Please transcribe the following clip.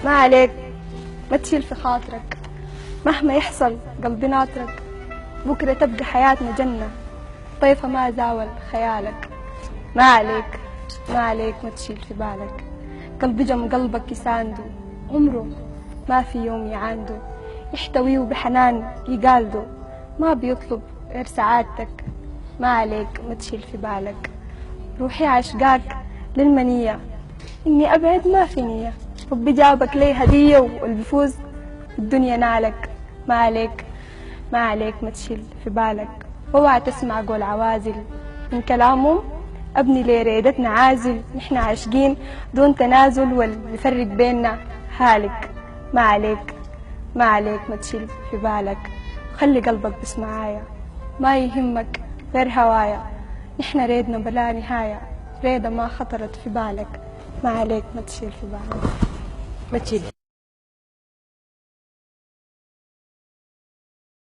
ما عليك ما تشيل في خاطرك، مهما يحصل قلبي ناطرك، بكرة تبقى حياتنا جنة، طيفة ما زاول خيالك. ما عليك ما عليك ما تشيل في بالك، قلبي جم قلبك يسانده، عمره ما في يوم يعانده، يحتويه بحنان يقالده، ما بيطلب غير سعادتك. ما عليك ما تشيل في بالك، روحي عشقاك للمنية، إني أبعد ما في نية، ربي جابك لي هدية واللي بيفوز الدنيا نالك. ما عليك ما عليك ما تشيل في بالك، اوعى تسمع قول عوازل من كلامهم، أبني لي ريدتنا عازل، نحن عاشقين دون تنازل، واللي يفرق بيننا هالك. ما عليك ما عليك ما تشيل في بالك، خلي قلبك بس معايا، ما يهمك غير هوايا، نحن ريدنا بلا نهاية، ريدة ما خطرت في بالك. ما عليك ما تشيل في بالك. ما تشيل